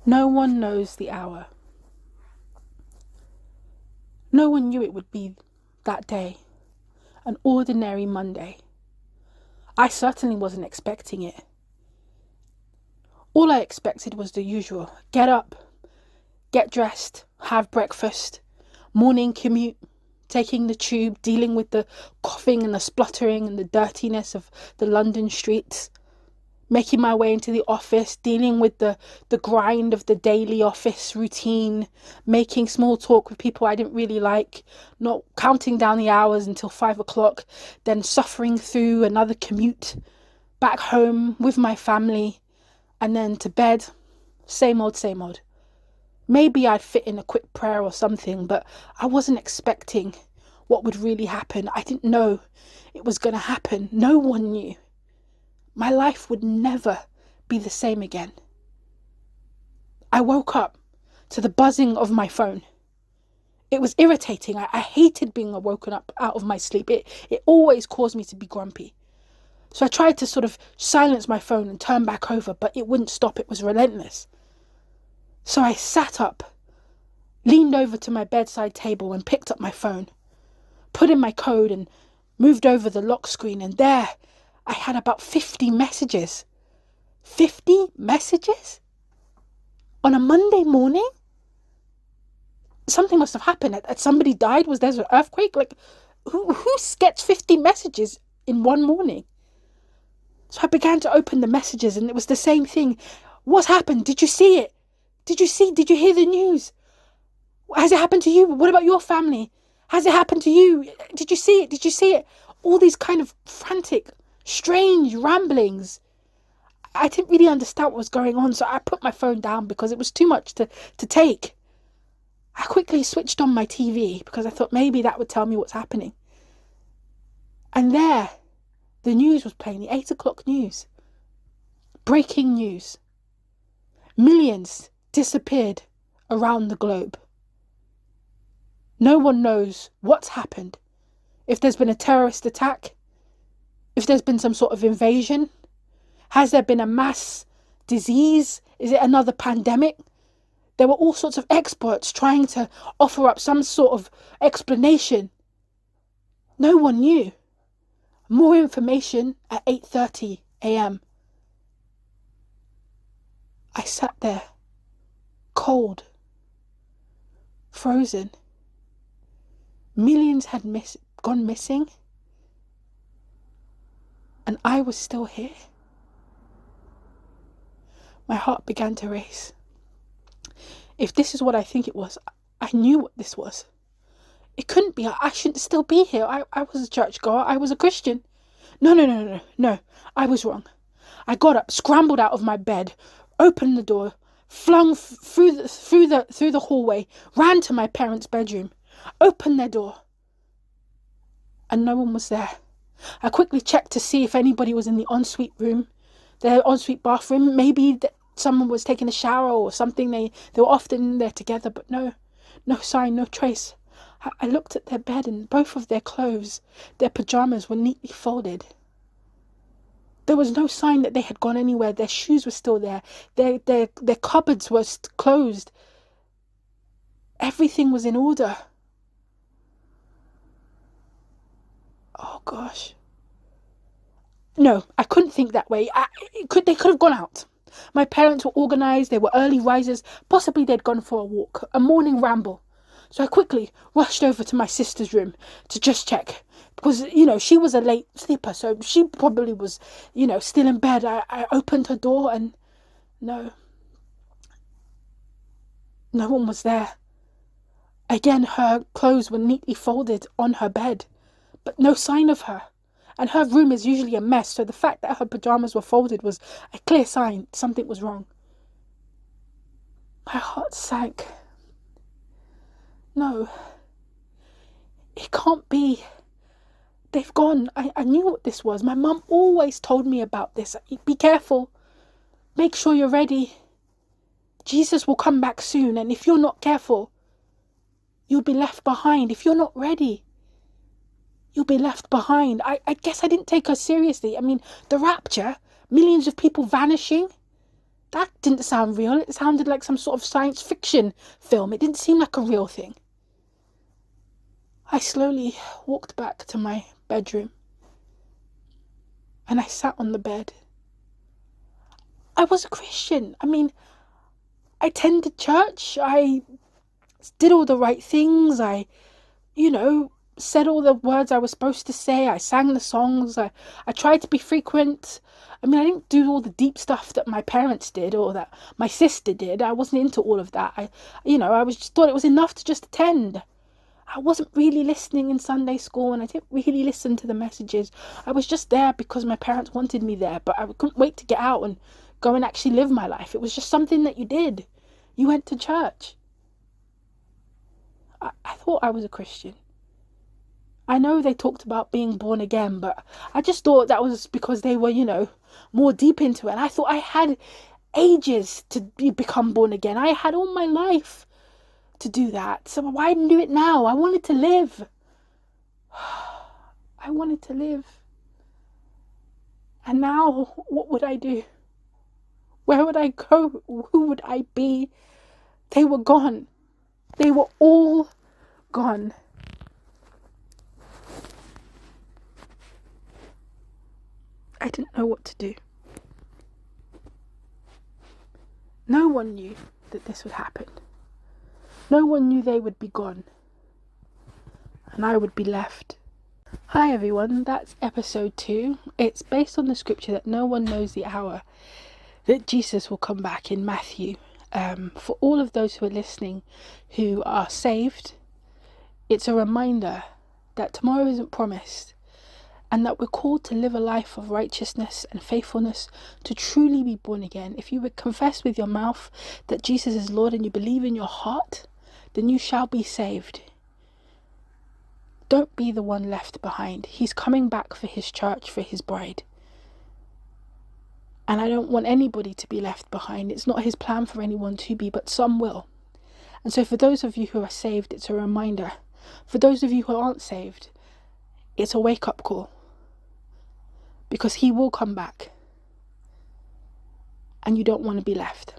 No one knows the hour. No one knew it would be that day, an ordinary Monday. I certainly wasn't expecting it. All I expected was the usual. Get up, get dressed, have breakfast, morning commute, taking the tube, dealing with the coughing and the spluttering and the dirtiness of the London streets, making my way into the office, dealing with the grind of the daily office routine, making small talk with people I didn't really like, not counting down the hours until 5 o'clock, then suffering through another commute back home with my family, and then to bed. Same old, same old. Maybe I'd fit in a quick prayer or something, but I wasn't expecting what would really happen. I didn't know it was going to happen. No one knew. My life would never be the same again. I woke up to the buzzing of my phone. It was irritating. I hated being woken up out of my sleep. It always caused me to be grumpy. So I tried to sort of silence my phone and turn back over, but it wouldn't stop. It was relentless. So I sat up, leaned over to my bedside table and picked up my phone, put in my code and moved over the lock screen, and there I had about 50 messages. 50 messages? On a Monday morning? Something must have happened. Had somebody died? Was there an earthquake? Like, who gets 50 messages in one morning? So I began to open the messages and it was the same thing. What happened? Did you see it? Did you hear the news? Has it happened to you? What about your family? Has it happened to you? Did you see it? All these kind of frantic, strange ramblings. I didn't really understand what was going on, so I put my phone down because it was too much to take. I quickly switched on my TV because I thought maybe that would tell me what's happening. And there, the news was playing, the 8 o'clock news. Breaking news. Millions disappeared around the globe. No one knows what's happened. If there's been a terrorist attack, if there's been some sort of invasion, has there been a mass disease? Is it another pandemic? There were all sorts of experts trying to offer up some sort of explanation. No one knew. More information at 8:30 a.m. I sat there, cold, frozen. Millions had gone missing, and I was still here. My heart began to race. If this is what I think it was, I knew what this was. It couldn't be. I shouldn't still be here. I was a churchgoer. I was a Christian. No. I was wrong. I got up, scrambled out of my bed, opened the door, flung through the hallway, ran to my parents' bedroom, opened their door, and no one was there. I quickly checked to see if anybody was in the ensuite room, their ensuite bathroom. Maybe someone was taking a shower or something. They were often in there together, but no sign, no trace. I looked at their bed and both of their clothes, their pajamas, were neatly folded. There was no sign that they had gone anywhere. Their shoes were still there. Their cupboards were closed. Everything was in order. Oh gosh. No, I couldn't think that way. They could have gone out. My parents were organised. They were early risers. Possibly they'd gone for a walk, a morning ramble. So I quickly rushed over to my sister's room to just check. Because, she was a late sleeper, so she probably was, still in bed. I opened her door and no one was there. Again, her clothes were neatly folded on her bed, but no sign of her. And her room is usually a mess, so the fact that her pajamas were folded was a clear sign something was wrong. My heart sank. No, it can't be. They've gone. I knew what this was. My mum always told me about this. Be careful. Make sure you're ready. Jesus will come back soon, and if you're not careful, you'll be left behind. If you're not ready, you'll be left behind. I guess I didn't take her seriously. I mean, the rapture, millions of people vanishing. That didn't sound real. It sounded like some sort of science fiction film. It didn't seem like a real thing. I slowly walked back to my bedroom and I sat on the bed. I was a Christian. I mean, I attended church. I did all the right things. I said all the words I was supposed to say. I sang the songs. I tried to be frequent. I mean, I didn't do all the deep stuff that my parents did or that my sister did. I wasn't into all of that. I was just thought it was enough to just attend. I wasn't really listening in Sunday school and I didn't really listen to the messages. I was just there because my parents wanted me there, but I couldn't wait to get out and go and actually live my life. It was just something that you did. You went to church. I thought I was a Christian. I know they talked about being born again, but I just thought that was because they were, more deep into it. And I thought I had ages to become born again. I had all my life to do that. So why didn't do it now? I wanted to live. I wanted to live. And now, what would I do? Where would I go? Who would I be? They were gone. They were all gone. I didn't know what to do. No one knew that this would happen. No one knew they would be gone. And I would be left. Hi everyone, that's episode 2. It's based on the scripture that no one knows the hour that Jesus will come back in Matthew. For all of those who are listening who are saved, it's a reminder that tomorrow isn't promised and that we're called to live a life of righteousness and faithfulness, to truly be born again. If you would confess with your mouth that Jesus is Lord and you believe in your heart, then you shall be saved. Don't be the one left behind. He's coming back for his church, for his bride. And I don't want anybody to be left behind. It's not his plan for anyone to be, but some will. And so for those of you who are saved, it's a reminder. For those of you who aren't saved, it's a wake-up call. Because he will come back. And you don't want to be left.